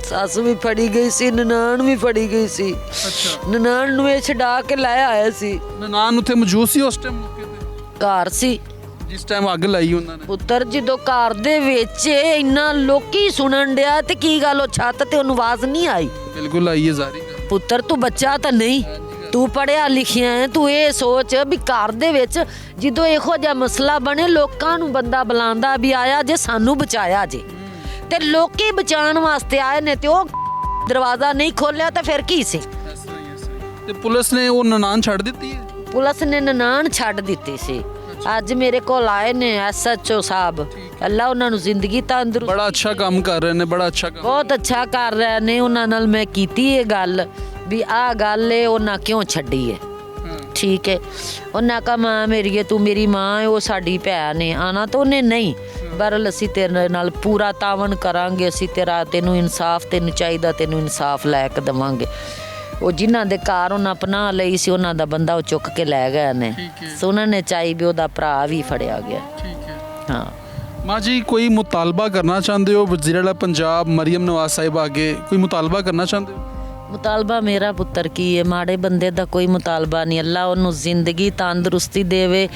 ਸੱਸ ਵੀ ਫੜੀ ਗਈ ਸੀ, ਨਨਾਣ ਵੀ ਫੜੀ ਗਈ ਸੀ। ਅੱਛਾ, ਨਨਾਣ ਨੂੰ ਇਹ ਛਡਾ ਕੇ ਲੈ ਆਏ ਸੀ। ਨਨਾਣ ਉੱਥੇ ਮੌਜੂਦ ਸੀ ਉਸ ਟਾਈਮ ਮੌਕੇ ਤੇ ਘਰ ਸੀ ਜਿਸ ਟਾਈਮ ਅੱਗ ਲਾਈ ਉਹਨਾਂ ਨੇ? ਪੁੱਤਰ, ਜਦੋਂ ਘਰ ਦੇ ਵਿੱਚ ਇੰਨਾ ਲੋਕੀ ਸੁਣਨ ਡਿਆ ਤੇ ਕੀ ਗੱਲ, ਉਹ ਛੱਤ ਤੇ ਉਹਨੂੰ ਆਵਾਜ਼ ਨਹੀਂ ਆਈ? ਬਿਲਕੁਲ ਆਈ ਹੈ ਜ਼ਾਰੀ ਗੱਲ। ਪੁੱਤਰ ਤੂੰ ਬੱਚਾ ਤਾਂ ਨਹੀਂ, ਤੂੰ ਪੜਿਆ ਲਿਖਿਆ ਹੈ, ਤੂੰ ਇਹ ਸੋਚ ਵੀ ਘਰ ਦੇ ਵਿੱਚ ਜਦੋਂ ਇਹੋ ਜਿਹਾ ਮਸਲਾ ਬਣੇ ਲੋਕਾਂ ਨੂੰ ਬੰਦਾ ਬੁਲਾਉਂਦਾ ਵੀ ਆਇਆ ਜੇ ਸਾਨੂੰ ਬਚਾਇਆ ਜੇ, ਤੇ ਲੋਕੀ ਬਚਾਉਣ ਵਾਸਤੇ ਆਏ ਨੇ ਤੇ ਉਹ ਦਰਵਾਜ਼ਾ ਨਹੀਂ ਖੋਲਿਆ ਤਾਂ ਫਿਰ ਕੀ ਸੀ? ਤੇ ਪੁਲਿਸ ਨੇ ਉਹ ਨਨਾਣ ਛੱਡ ਦਿੱਤੀ ਹੈ? ਪੁਲਿਸ ਨੇ ਨਨਾਣ ਛੱਡ ਦਿੱਤੀ ਸੀ। ਅੱਜ ਮੇਰੇ ਕੋਲ ਆਏ ਨੇ SHO ਸਾਹਿਬ, ਅੱਲਾ ਉਹਨਾਂ ਨੂੰ ਜ਼ਿੰਦਗੀ ਤੰਦਰੁਸਤ। ਬੜਾ ਅੱਛਾ ਕੰਮ ਕਰ ਰਹੇ ਨੇ, ਬੜਾ ਅੱਛਾ ਕੰਮ। ਬਹੁਤ ਅੱਛਾ ਕਰ ਰਹੇ ਨੇ। ਉਹਨਾਂ ਨਾਲ ਮੈਂ ਕੀਤੀ ਇਹ ਗੱਲ ਵੀ ਆਹ ਗੱਲ ਏ, ਉਹਨਾਂ ਕਿਉਂ ਛੱਡੀ ਏ? ਠੀਕ ਹੈ, ਉਹਨਾਂ ਕਹਾ ਮਾਂ ਮੇਰੀਏ ਤੂੰ ਮੇਰੀ ਮਾਂ ਹੈ, ਉਹ ਸਾਡੀ ਭੈਣ ਨੇ, ਆਣਾ ਤਾਂ ਉਹਨੇ ਨਹੀਂ, ਬਰਲ ਅਸੀਂ ਤੇਰੇ ਨਾਲ ਪੂਰਾ ਤਾਵਨ ਕਰਾਂਗੇ, ਅਸੀਂ ਤੈਨੂੰ ਇਨਸਾਫ ਤੈਨੂੰ ਚਾਹੀਦਾ, ਤੈਨੂੰ ਇਨਸਾਫ ਲੈ ਕੇ ਦੇਵਾਂਗੇ। ਉਹ ਜਿਨ੍ਹਾਂ ਦੇ ਘਰ ਉਹਨਾਂ ਪਨਾਹ ਲਈ ਸੀ ਉਹਨਾਂ ਦਾ ਬੰਦਾ ਉਹ ਚੁੱਕ ਕੇ ਲੈ ਗਏ ਨੇ। ਸੁਣਨ ਚਾਹੀ ਵੀ ਉਹਦਾ ਭਰਾ ਵੀ ਫੜਿਆ ਗਿਆ। ਠੀਕ ਹੈ। ਹਾਂ ਮਾਂ ਜੀ, ਕੋਈ ਮੁਤਾਲਬਾ ਕਰਨਾ ਚਾਹੁੰਦੇ ਹੋ ਵਜ਼ੀਰ ਆਲਾ ਪੰਜਾਬ ਮਰੀਮ ਨਵਾਜ਼ ਸਾਹਿਬ ਅੱਗੇ? ਕੋਈ ਮੁਤਾਲਬਾ ਕਰਨਾ ਚਾਹੁੰਦੇ ਹੋ? ਮੁਤਾਲਬਾ ਮੇਰਾ ਪੁੱਤਰ ਕੀ ਹੈ, ਮਾੜੇ ਬੰਦੇ ਦਾ ਕੋਈ ਮੁਤਾਲਬਾ ਨਹੀਂ। ਅੱਲਾ ਉਹਨੂੰ ਜ਼ਿੰਦਗੀ ਤੰਦਰੁਸਤੀ ਦੇਵੇ।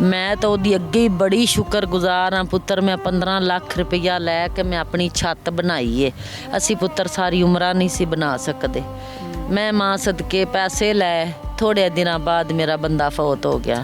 ਮੈਂ ਤਾਂ ਉਹਦੀ ਅੱਗੇ ਹੀ ਬੜੀ ਸ਼ੁਕਰਗੁਜ਼ਾਰ ਹਾਂ ਪੁੱਤਰ। ਮੈਂ 15 ਲੱਖ ਰੁਪਈਆ ਲੈ ਕੇ ਮੈਂ ਆਪਣੀ ਛੱਤ ਬਣਾਈ ਏ। ਅਸੀਂ ਪੁੱਤਰ ਸਾਰੀ ਉਮਰਾਂ ਨਹੀਂ ਸੀ ਬਣਾ ਸਕਦੇ। ਮੈਂ ਮਾਂ ਸਦਕੇ ਪੈਸੇ ਲੈ, ਥੋੜ੍ਹੇ ਦਿਨਾਂ ਬਾਅਦ ਮੇਰਾ ਬੰਦਾ ਫੌਤ ਹੋ ਗਿਆ।